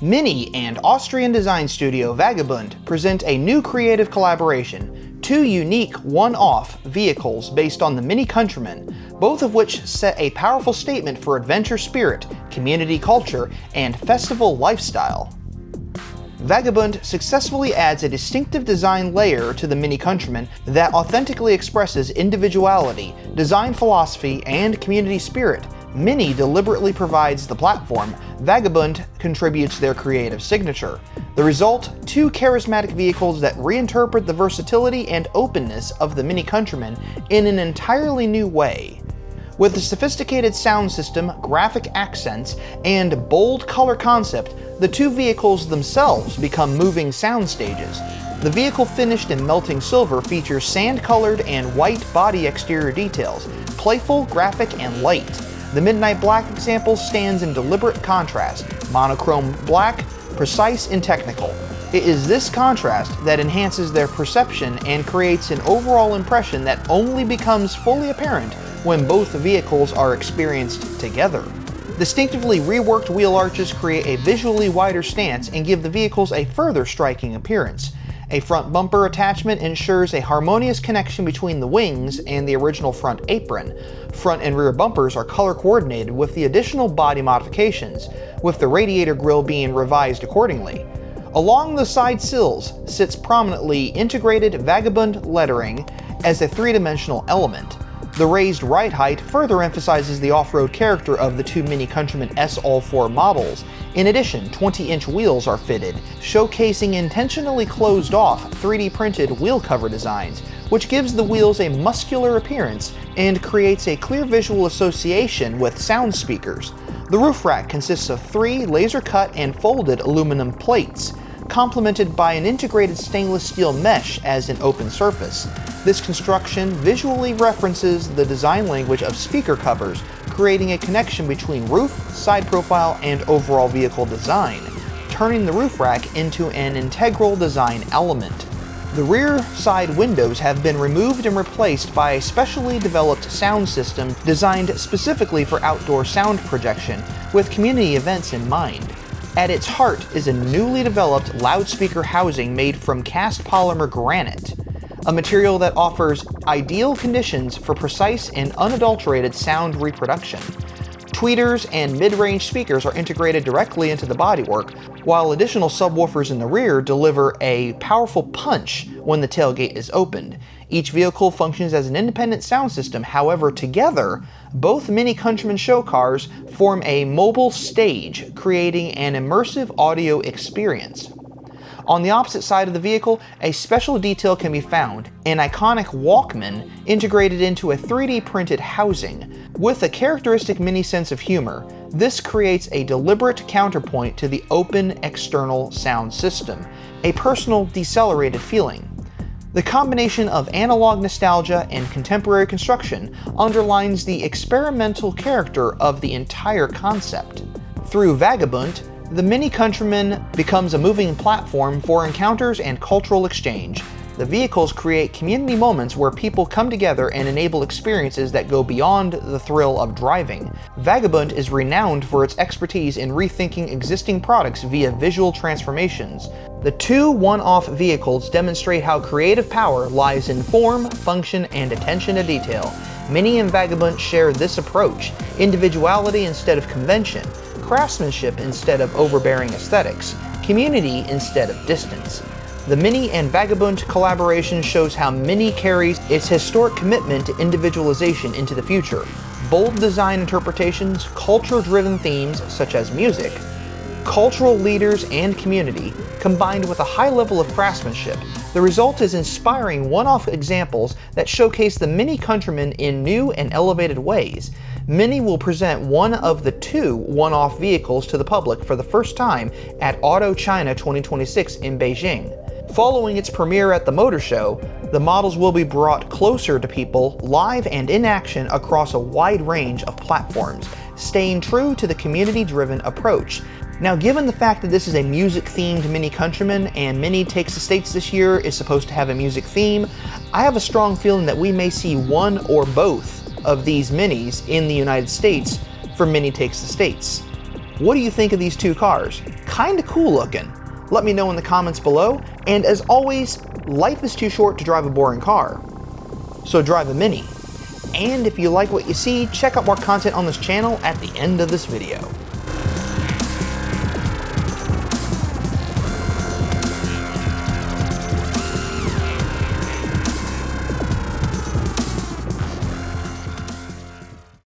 MINI and Austrian design studio Vagabund present a new creative collaboration, two unique one-off vehicles based on the MINI Countryman, both of which set a powerful statement for adventure spirit, community culture, and festival lifestyle. Vagabund successfully adds a distinctive design layer to the MINI Countryman that authentically expresses individuality, design philosophy, and community spirit. MINI deliberately provides the platform, Vagabund contributes their creative signature. The result, two charismatic vehicles that reinterpret the versatility and openness of the MINI Countryman in an entirely new way. With a sophisticated sound system, graphic accents, and bold color concept, the two vehicles themselves become moving sound stages. The vehicle finished in melting silver features sand-colored and white body exterior details, playful, graphic, and light. The Midnight Black example stands in deliberate contrast, monochrome black, precise and technical. It is this contrast that enhances their perception and creates an overall impression that only becomes fully apparent when both vehicles are experienced together. Distinctively reworked wheel arches create a visually wider stance and give the vehicles a further striking appearance. A front bumper attachment ensures a harmonious connection between the wings and the original front apron. Front and rear bumpers are color coordinated with the additional body modifications, with the radiator grille being revised accordingly. Along the side sills sits prominently integrated Vagabund lettering as a three-dimensional element. The raised ride height further emphasizes the off-road character of the two MINI Countryman S All4 models. In addition, 20-inch wheels are fitted, showcasing intentionally closed-off 3D printed wheel cover designs, which gives the wheels a muscular appearance and creates a clear visual association with sound speakers. The roof rack consists of 3 laser-cut and folded aluminum plates, complemented by an integrated stainless steel mesh as an open surface. This construction visually references the design language of speaker covers, creating a connection between roof, side profile, and overall vehicle design, turning the roof rack into an integral design element. The rear side windows have been removed and replaced by a specially developed sound system designed specifically for outdoor sound projection, with community events in mind. At its heart is a newly developed loudspeaker housing made from cast polymer granite, a material that offers ideal conditions for precise and unadulterated sound reproduction. Tweeters and mid-range speakers are integrated directly into the bodywork, while additional subwoofers in the rear deliver a powerful punch when the tailgate is opened. Each vehicle functions as an independent sound system, however, together, both MINI Countryman show cars form a mobile stage, creating an immersive audio experience. On the opposite side of the vehicle, a special detail can be found, an iconic Walkman integrated into a 3D printed housing. With a characteristic MINI sense of humor, this creates a deliberate counterpoint to the open external sound system, a personal, decelerated feeling. The combination of analog nostalgia and contemporary construction underlines the experimental character of the entire concept. Through Vagabund, the MINI Countryman becomes a moving platform for encounters and cultural exchange. The vehicles create community moments where people come together and enable experiences that go beyond the thrill of driving. Vagabund is renowned for its expertise in rethinking existing products via visual transformations. The two one-off vehicles demonstrate how creative power lies in form, function, and attention to detail. MINI and Vagabund share this approach: individuality instead of convention, craftsmanship instead of overbearing aesthetics, community instead of distance. The MINI and Vagabund collaboration shows how MINI carries its historic commitment to individualization into the future. Bold design interpretations, culture-driven themes such as music, cultural leaders, and community, combined with a high level of craftsmanship. The result is inspiring one-off examples that showcase the MINI Countryman in new and elevated ways. MINI will present one of the two one-off vehicles to the public for the first time at Auto China 2026 in Beijing. Following its premiere at the Motor Show, the models will be brought closer to people live and in action across a wide range of platforms, staying true to the community-driven approach. Now, given the fact that this is a music-themed MINI Countryman and MINI Takes the States this year is supposed to have a music theme, I have a strong feeling that we may see one or both of these Minis in the United States for MINI Takes the States. What do you think of these two cars? Kinda cool looking. Let me know in the comments below, and as always, life is too short to drive a boring car. So drive a Mini. And if you like what you see, check out more content on this channel at the end of this video.